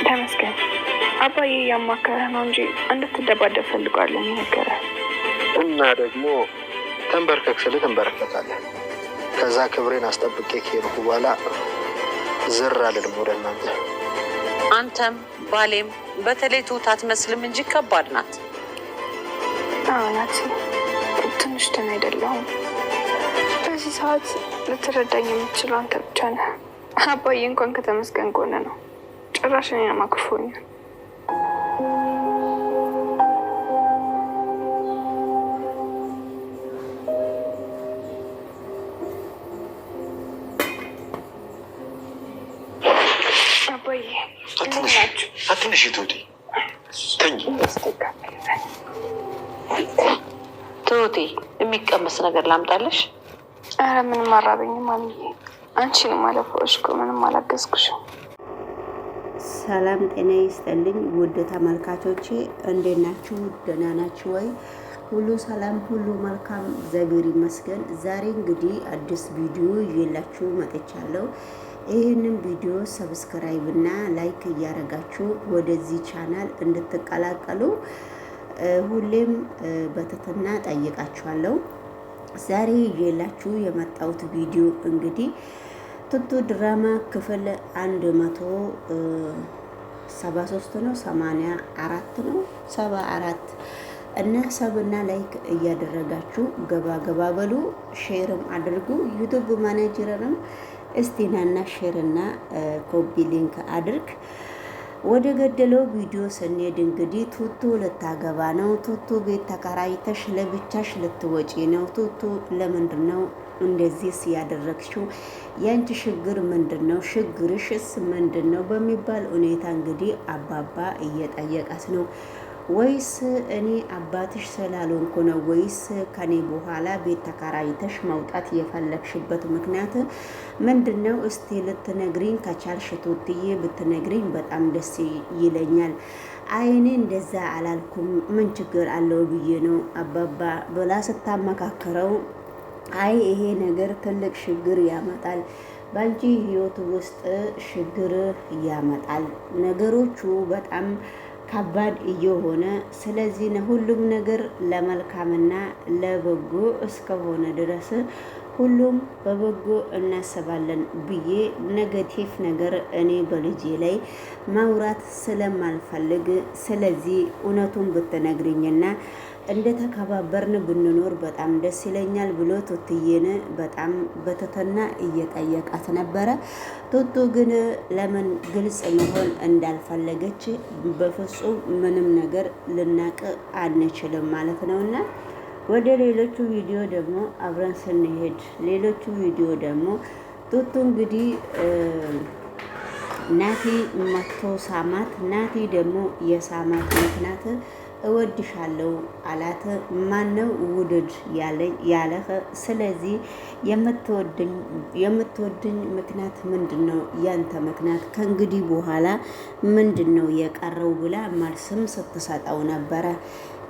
ተመስገን። አባዬ ያማከረ ነው እንጂ እንድትደባደብ ፈልጓለሁ ነገረ እና ደግሞ ተንበርከክ ስል ትንበረከካለህ። ከዛ ክብሬን አስጠብቄ ከሄድኩ በኋላ ዝር አልልም ወደ እናንተ። አንተም ባሌም በተለይ ትሁት አትመስልም እንጂ ከባድ ናት። ናት። ትንሽ ደህና አይደለሁም። በዚህ ሰዓት ልትረዳኝ የምትችለው አንተ ብቻ ነህ። አባዬ እንኳን ከተመስገን ጎን ነው። ጭራሽ እኔን አማክፎኛል። አባዬ አትንሽ ትሁቴ፣ ተኝ። ትሁቴ የሚቀመስ ነገር ላምጣለሽ? ኧረ ምንም አራበኝም ማሚዬ። አንቺንም አለፈወሽኩ፣ ምንም አላገዝኩሽም። ሰላም ጤና ይስጥልኝ ውድ ተመልካቾቼ፣ እንዴት ናችሁ? ደህና ናችሁ ወይ? ሁሉ ሰላም፣ ሁሉ መልካም፣ እግዚአብሔር ይመስገን። ዛሬ እንግዲህ አዲስ ቪዲዮ ይዤላችሁ መጥቻለሁ። ይህንን ቪዲዮ ሰብስክራይብ እና ላይክ እያደረጋችሁ ወደዚህ ቻናል እንድትቀላቀሉ ሁሌም በትህትና ጠይቃችኋለሁ። ዛሬ ይዤላችሁ የመጣሁት ቪዲዮ እንግዲህ ቱቱ ድራማ ክፍል 173 ነው፣ 84 ነው፣ 74 እና ሰብና ላይክ እያደረጋችሁ ገባ ገባ በሉ። ሼርም አድርጉ። ዩቱብ ማኔጀርንም እስቲናና ሼርና ኮፒ ሊንክ አድርግ። ወደ ገደለው ቪዲዮ ስንሄድ እንግዲህ ቱቱ ልታገባ ነው። ቱቱ ቤት ተከራይተሽ ለብቻሽ ልትወጪ ነው። ቱቱ ለምንድን ነው እንደዚህስ ያደረግሽው? ያንቺ ችግር ምንድን ነው? ችግርሽስ ምንድን ነው? በሚባል ሁኔታ እንግዲህ አባባ እየጠየቃት ነው። ወይስ እኔ አባትሽ ስላልሆንኩ ነው? ወይስ ከኔ በኋላ ቤት ተከራይተሽ መውጣት የፈለግሽበት ምክንያት ምንድን ነው? እስቲ ልትነግሪኝ ከቻልሽ ቱትዬ ብትነግሪኝ በጣም ደስ ይለኛል። አይኔ እንደዛ አላልኩም፣ ምን ችግር አለው ብዬ ነው አባባ ብላ ስታመካከረው፣ አይ ይሄ ነገር ትልቅ ችግር ያመጣል፣ በአንቺ ህይወት ውስጥ ችግር ያመጣል፣ ነገሮቹ በጣም ከባድ እየሆነ ስለዚህ ሁሉም ነገር ለመልካምና ለበጎ እስከሆነ ድረስ ሁሉም በበጎ እናስባለን ብዬ ኔጌቲቭ ነገር እኔ በልጄ ላይ ማውራት ስለማልፈልግ፣ ስለዚህ እውነቱን ብትነግሪኝና እንደተከባበርን ብንኖር በጣም ደስ ይለኛል ብሎ ቱትዬን በጣም በትህትና እየጠየቃት ነበረ። ቱቱ ግን ለምን ግልጽ መሆን እንዳልፈለገች በፍጹም ምንም ነገር ልናቅ አንችልም ማለት ነውና ወደ ሌሎቹ ቪዲዮ ደግሞ አብረን ስንሄድ ሌሎቹ ቪዲዮ ደግሞ ቱቱ እንግዲህ ናቲ መቶ ሳማት። ናቲ ደግሞ የሳማት ምክንያት እወድሻለሁ አላት። ማነው ውድድ ያለህ? ስለዚህ የምትወድኝ ምክንያት ምንድን ነው? ያንተ ምክንያት ከእንግዲህ በኋላ ምንድን ነው የቀረው ብላ መልስም ስትሰጠው ነበረ።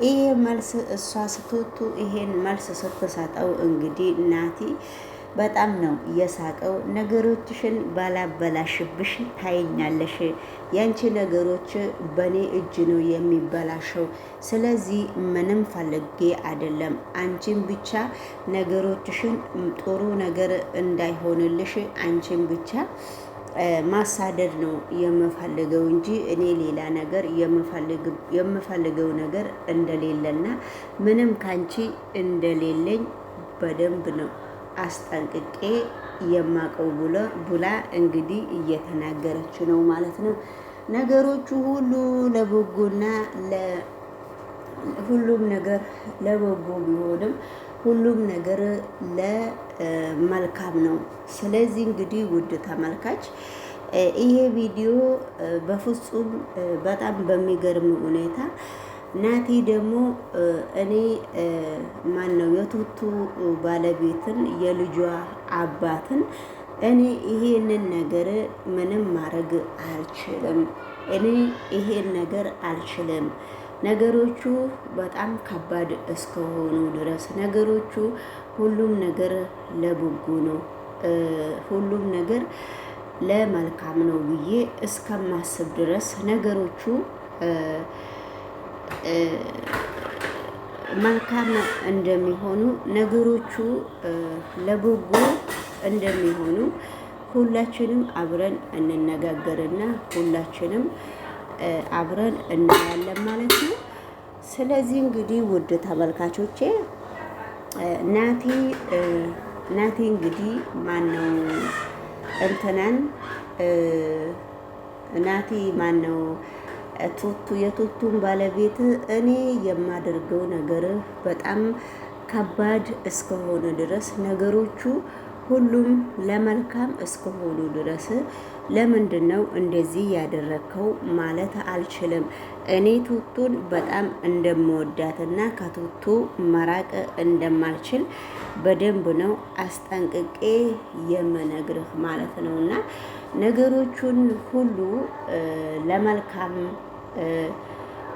ይሄ መልስ እሷ ስትወጡ ይሄን መልስ ስትሰጠው እንግዲህ ናቲ በጣም ነው የሳቀው። ነገሮችሽን ባላበላሽብሽ ታይኛለሽ፣ ያንቺ ነገሮች በኔ እጅ ነው የሚበላሸው። ስለዚህ ምንም ፈልጌ አይደለም፣ አንቺን ብቻ ነገሮችሽን ጥሩ ነገር እንዳይሆንልሽ አንቺን ብቻ ማሳደድ ነው የምፈልገው እንጂ እኔ ሌላ ነገር የምፈልገው ነገር እንደሌለና ምንም ካንቺ እንደሌለኝ በደንብ ነው አስጠንቅቄ የማቀው ብላ እንግዲህ እየተናገረች ነው ማለት ነው። ነገሮቹ ሁሉ ለበጎና ሁሉም ነገር ለበጎ ቢሆንም ሁሉም ነገር ለመልካም ነው። ስለዚህ እንግዲህ ውድ ተመልካች ይሄ ቪዲዮ በፍጹም በጣም በሚገርም ሁኔታ ናቲ ደግሞ እኔ ማን ነው የቱቱ ባለቤትን የልጇ አባትን እኔ ይሄንን ነገር ምንም ማድረግ አልችልም፣ እኔ ይሄን ነገር አልችልም። ነገሮቹ በጣም ከባድ እስከሆኑ ድረስ ነገሮቹ ሁሉም ነገር ለበጎ ነው። ሁሉም ነገር ለመልካም ነው ብዬ እስከማስብ ድረስ ነገሮቹ መልካም እንደሚሆኑ ነገሮቹ ለበጎ እንደሚሆኑ ሁላችንም አብረን እንነጋገርና ሁላችንም አብረን እናያለን ማለት ነው። ስለዚህ እንግዲህ ውድ ተመልካቾቼ ናቲ እንግዲህ ማነው እንትናን ናቲ ማነው የቱቱን ባለቤት እኔ የማደርገው ነገር በጣም ከባድ እስከሆነ ድረስ ነገሮቹ ሁሉም ለመልካም እስከሆኑ ድረስ ለምንድን ነው እንደዚህ ያደረግከው ማለት አልችልም። እኔ ቱቱን በጣም እንደምወዳትና ከቱቱ መራቅ እንደማልችል በደንብ ነው አስጠንቅቄ የምነግርህ ማለት ነው። እና ነገሮቹን ሁሉ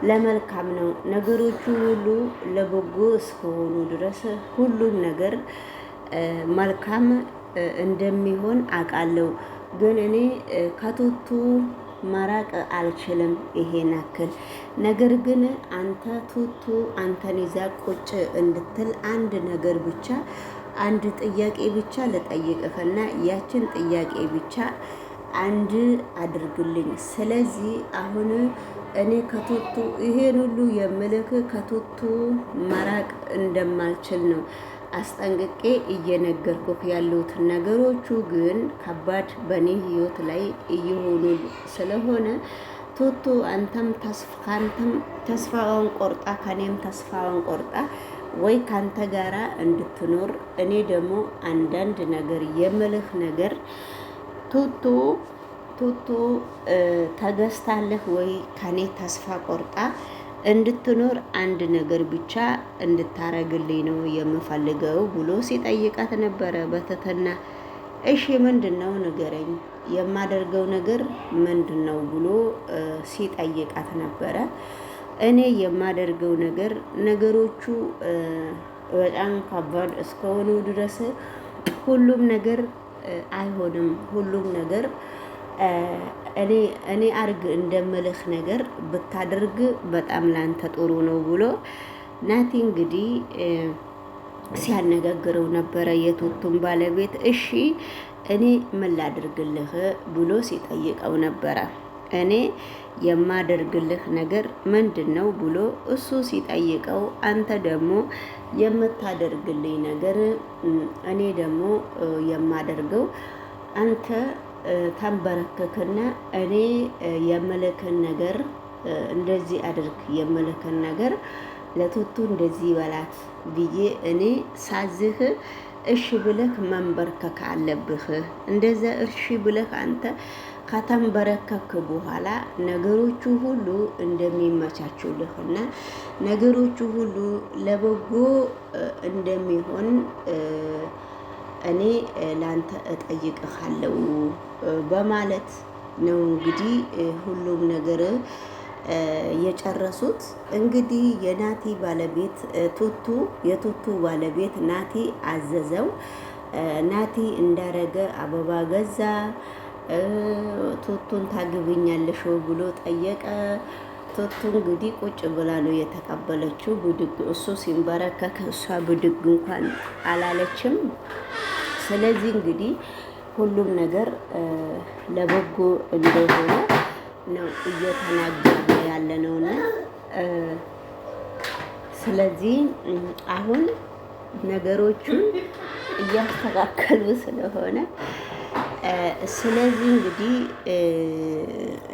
ለመልካም ነው። ነገሮቹ ሁሉ ለበጎ እስከሆኑ ድረስ ሁሉም ነገር መልካም እንደሚሆን አውቃለሁ። ግን እኔ ከቱቱ መራቅ አልችልም ይሄን ያክል ነገር። ግን አንተ ቱቱ አንተን ይዛ ቁጭ እንድትል አንድ ነገር ብቻ አንድ ጥያቄ ብቻ ልጠይቅህና ያችን ጥያቄ ብቻ አንድ አድርግልኝ። ስለዚህ አሁን እኔ ከቱቱ ይሄን ሁሉ የምልክ ከቱቱ መራቅ እንደማልችል ነው አስጠንቅቄ እየነገርኩህ ያሉት። ነገሮቹ ግን ከባድ በእኔ ህይወት ላይ እየሆኑ ስለሆነ ቱቱ አንተም ተስፋውን ቆርጣ ከኔም ተስፋውን ቆርጣ ወይ ካንተ ጋራ እንድትኖር እኔ ደግሞ አንዳንድ ነገር የምልህ ነገር ቱቱ ተገዝታለህ ወይ ከኔ ተስፋ ቆርጣ እንድትኖር አንድ ነገር ብቻ እንድታረግልኝ ነው የምፈልገው ብሎ ሲጠይቃት ነበረ በትህትና። እሺ ምንድን ነው ንገረኝ፣ የማደርገው ነገር ምንድን ነው ብሎ ሲጠይቃት ነበረ። እኔ የማደርገው ነገር ነገሮቹ በጣም ከባድ እስከሆኑ ድረስ ሁሉም ነገር አይሆንም። ሁሉም ነገር እኔ አርግ እንደምልህ ነገር ብታደርግ በጣም ላንተ ጥሩ ነው ብሎ ናቲ እንግዲህ ሲያነጋግረው ነበረ የቱቱን ባለቤት። እሺ እኔ ምን ላድርግልህ ብሎ ሲጠይቀው ነበረ። እኔ የማደርግልህ ነገር ምንድን ነው ብሎ እሱ ሲጠይቀው፣ አንተ ደግሞ የምታደርግልኝ ነገር እኔ ደግሞ የማደርገው አንተ ተንበረከክና እኔ የምልክን ነገር እንደዚህ አድርግ የምልክን ነገር ለቱቱ እንደዚህ በላት ብዬ እኔ ሳዝህ እሺ ብለህ መንበርከክ አለብህ። እንደዛ እሺ ብለህ አንተ ከተንበረከክ በኋላ ነገሮቹ ሁሉ እንደሚመቻቹልህና ነገሮቹ ሁሉ ለበጎ እንደሚሆን እኔ ላንተ እጠይቅሃለሁ በማለት ነው እንግዲህ ሁሉም ነገር የጨረሱት። እንግዲህ የናቲ ባለቤት የቱቱ ባለቤት ናቲ አዘዘው። ናቲ እንዳረገ አበባ ገዛ። ቱቱን ታግብኛለሽ ብሎ ጠየቀ። ቱቱ እንግዲህ ቁጭ ብላ ነው የተቀበለችው። ብድግ እሱ ሲንበረከክ እሷ ብድግ እንኳን አላለችም። ስለዚህ እንግዲህ ሁሉም ነገር ለበጎ እንደሆነ ነው እየተናገረ ያለ ነውና ስለዚህ አሁን ነገሮቹን እያስተካከሉ ስለሆነ ስለዚህ እንግዲህ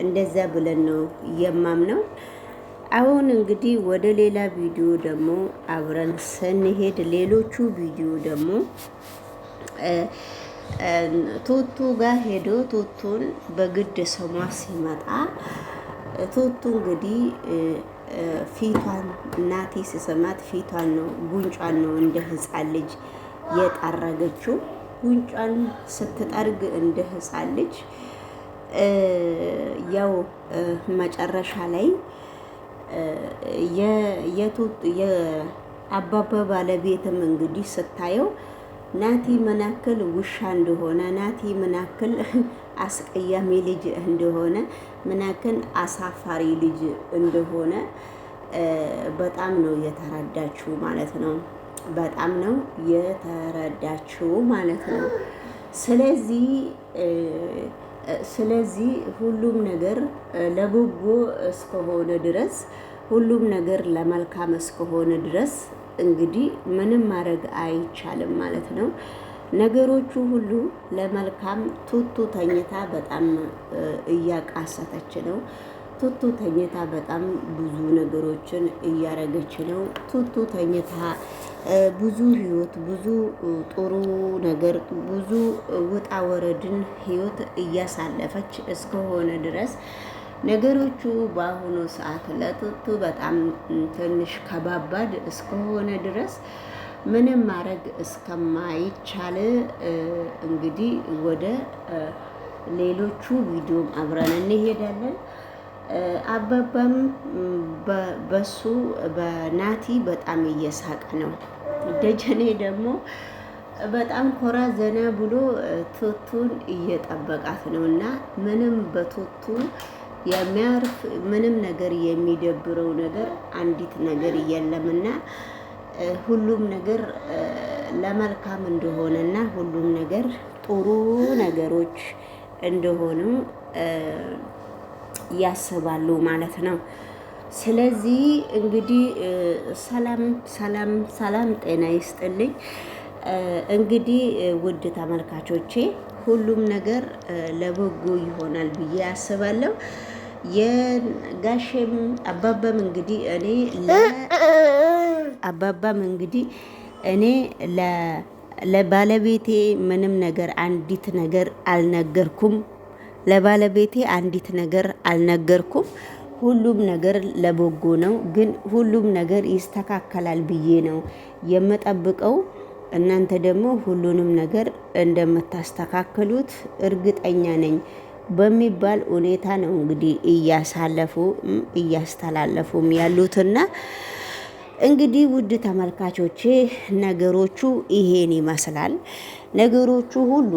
እንደዛ ብለን ነው የማምነው። አሁን እንግዲህ ወደ ሌላ ቪዲዮ ደግሞ አብረን ስንሄድ ሌሎቹ ቪዲዮ ደግሞ ቱቱ ጋር ሄዶ ቱቱን በግድ ስሟ ሲመጣ ቱቱ እንግዲህ ፊቷን ናቲ ሲሰማት ፊቷን ነው ጉንጯን ነው እንደ ሕፃን ልጅ የጠረገችው። ጉንጯን ስትጠርግ እንደ ሕፃን ልጅ ያው መጨረሻ ላይ የአባባ ባለቤትም እንግዲህ ስታየው ናቲ ምናክል ውሻ እንደሆነ ናቲ ምናክል አስቀያሚ ልጅ እንደሆነ ምን ያክል አሳፋሪ ልጅ እንደሆነ በጣም ነው የተረዳችው ማለት ነው። በጣም ነው የተረዳችው ማለት ነው። ስለዚህ ሁሉም ነገር ለበጎ እስከሆነ ድረስ ሁሉም ነገር ለመልካም እስከሆነ ድረስ እንግዲህ ምንም ማድረግ አይቻልም ማለት ነው። ነገሮቹ ሁሉ ለመልካም ቱቱ ተኝታ በጣም እያቃሰተች ነው። ቱቱ ተኝታ በጣም ብዙ ነገሮችን እያረገች ነው። ቱቱ ተኝታ ብዙ ህይወት፣ ብዙ ጥሩ ነገር፣ ብዙ ውጣ ወረድን ህይወት እያሳለፈች እስከሆነ ድረስ ነገሮቹ በአሁኑ ሰዓት ለቱቱ በጣም ትንሽ ከባባድ እስከሆነ ድረስ ምንም ማድረግ እስከማይቻል እንግዲህ ወደ ሌሎቹ ቪዲዮም አብረን እንሄዳለን። አባባም በሱ በናቲ በጣም እየሳቀ ነው። ደጀኔ ደግሞ በጣም ኮራ ዘና ብሎ ቱቱን እየጠበቃት ነው እና ምንም በቱቱ የሚያርፍ ምንም ነገር የሚደብረው ነገር አንዲት ነገር የለምና ሁሉም ነገር ለመልካም እንደሆነና ሁሉም ነገር ጥሩ ነገሮች እንደሆኑ ያስባሉ ማለት ነው። ስለዚህ እንግዲህ ሰላም ጤና ይስጥልኝ። እንግዲህ ውድ ተመልካቾቼ ሁሉም ነገር ለበጎ ይሆናል ብዬ አስባለሁ። የጋሼም አባባም እንግዲህ እኔ ለባለቤቴ ምንም ነገር አንዲት ነገር አልነገርኩም። ለባለቤቴ አንዲት ነገር አልነገርኩም። ሁሉም ነገር ለበጎ ነው፣ ግን ሁሉም ነገር ይስተካከላል ብዬ ነው የምጠብቀው። እናንተ ደግሞ ሁሉንም ነገር እንደምታስተካክሉት እርግጠኛ ነኝ በሚባል ሁኔታ ነው እንግዲህ እያስተላለፉም ያሉትና እንግዲህ ውድ ተመልካቾቼ ነገሮቹ ይሄን ይመስላል። ነገሮቹ ሁሉ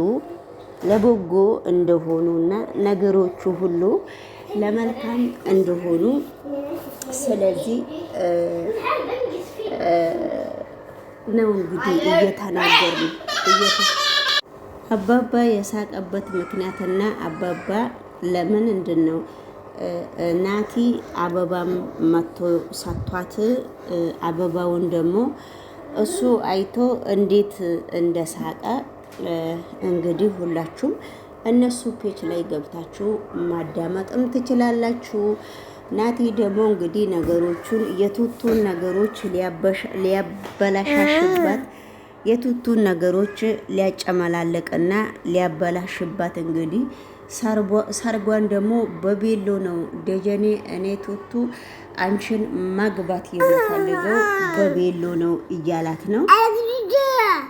ለበጎ እንደሆኑና ነገሮቹ ሁሉ ለመልካም እንደሆኑ ስለዚህ ነው እንግዲህ እየተናገሩ አባባ የሳቀበት ምክንያትና አባባ ለምን ነው ናቲ አበባም መቶ ሰጥቷት አበባውን ደግሞ እሱ አይቶ እንዴት እንደሳቀ እንግዲህ ሁላችሁም እነሱ ፔጅ ላይ ገብታችሁ ማዳመጥም ትችላላችሁ። ናቲ ደግሞ እንግዲህ ነገሮቹን የቱቱን ነገሮች ሊያበላሻሽባት የቱቱን ነገሮች ሊያጨመላለቅና ሊያበላሽባት እንግዲህ ሰርጓን ደግሞ በቤሎ ነው ደጀኔ እኔ ቱቱ አንቺን ማግባት የምፈልገው በቤሎ ነው እያላት ነው።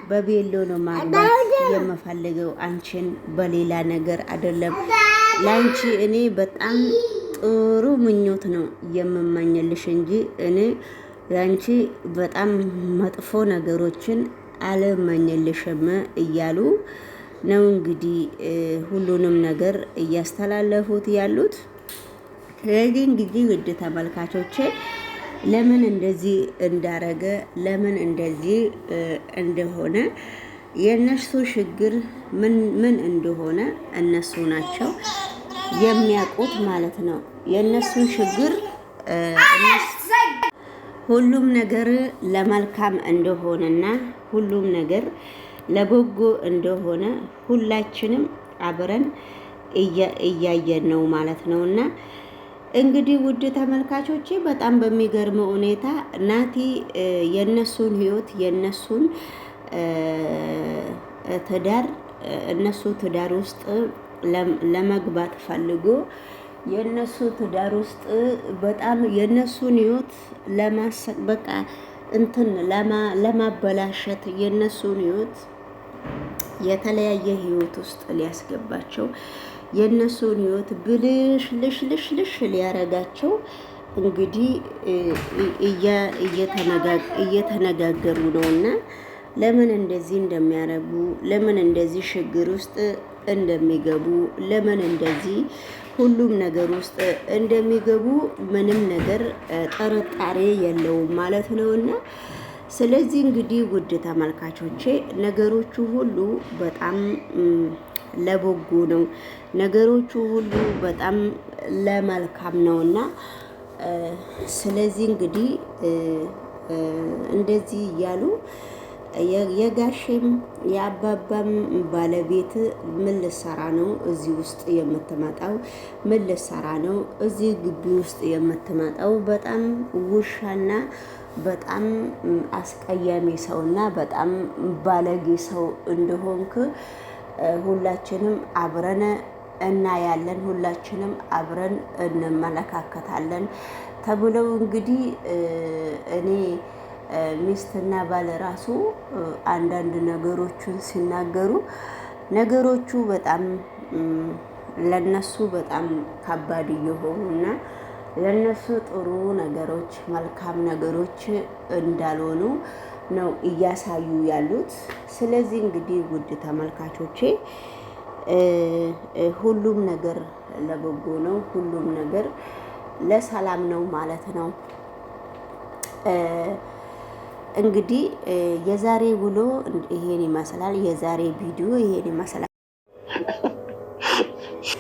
በቤሎ ነው ማግባት የምፈልገው አንቺን በሌላ ነገር አይደለም። ላንቺ እኔ በጣም ጥሩ ምኞት ነው የምመኝልሽ እንጂ እኔ ላንቺ በጣም መጥፎ ነገሮችን አልመኝልሽም እያሉ ነው እንግዲህ ሁሉንም ነገር እያስተላለፉት ያሉት። ስለዚህ እንግዲህ ውድ ተመልካቾቼ ለምን እንደዚህ እንዳረገ ለምን እንደዚህ እንደሆነ የእነሱ ችግር ምን እንደሆነ እነሱ ናቸው የሚያውቁት ማለት ነው። የእነሱን ችግር ሁሉም ነገር ለመልካም እንደሆነና ሁሉም ነገር ለበጎ እንደሆነ ሁላችንም አብረን እያየን ነው ማለት ነው። እና እንግዲህ ውድ ተመልካቾቼ በጣም በሚገርመው ሁኔታ ናቲ የነሱን ህይወት የነሱን ትዳር እነሱ ትዳር ውስጥ ለመግባት ፈልጎ የነሱ ትዳር ውስጥ በጣም የነሱን ህይወት በቃ እንትን ለማበላሸት የነሱን ህይወት የተለያየ ህይወት ውስጥ ሊያስገባቸው የነሱን ህይወት ብልሽ ሊያረጋቸው እንግዲህ እየተነጋገሩ ነውና ለምን እንደዚህ እንደሚያረጉ ለምን እንደዚህ ችግር ውስጥ እንደሚገቡ ለምን እንደዚህ ሁሉም ነገር ውስጥ እንደሚገቡ ምንም ነገር ጥርጣሬ የለውም ማለት ነውና ስለዚህ እንግዲህ ውድ ተመልካቾቼ ነገሮቹ ሁሉ በጣም ለበጎ ነው። ነገሮቹ ሁሉ በጣም ለመልካም ነውና ስለዚህ እንግዲህ እንደዚህ እያሉ የጋሼም የአባባም ባለቤት ምን ልሰራ ነው እዚህ ውስጥ የምትመጣው? ምን ልሰራ ነው እዚህ ግቢ ውስጥ የምትመጣው? በጣም ውሻና በጣም አስቀያሚ ሰውና በጣም ባለጌ ሰው እንደሆንክ ሁላችንም አብረን እናያለን፣ ሁላችንም አብረን እንመለካከታለን ተብለው እንግዲህ እኔ ሚስትና ባል ራሱ አንዳንድ ነገሮችን ሲናገሩ ነገሮቹ በጣም ለነሱ በጣም ከባድ እየሆኑና ለነሱ ጥሩ ነገሮች መልካም ነገሮች እንዳልሆኑ ነው እያሳዩ ያሉት። ስለዚህ እንግዲህ ውድ ተመልካቾቼ ሁሉም ነገር ለበጎ ነው፣ ሁሉም ነገር ለሰላም ነው ማለት ነው። እንግዲህ የዛሬ ውሎ ይሄን ይመስላል። የዛሬ ቪዲዮ ይሄን ይመስላል።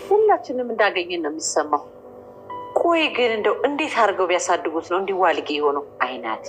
ሁላችንም እንዳገኘን ነው የሚሰማው። ቆይ ግን እንደው እንዴት አድርገው ቢያሳድጉት ነው እንዲህ ዋልጌ የሆነው? አይናቲ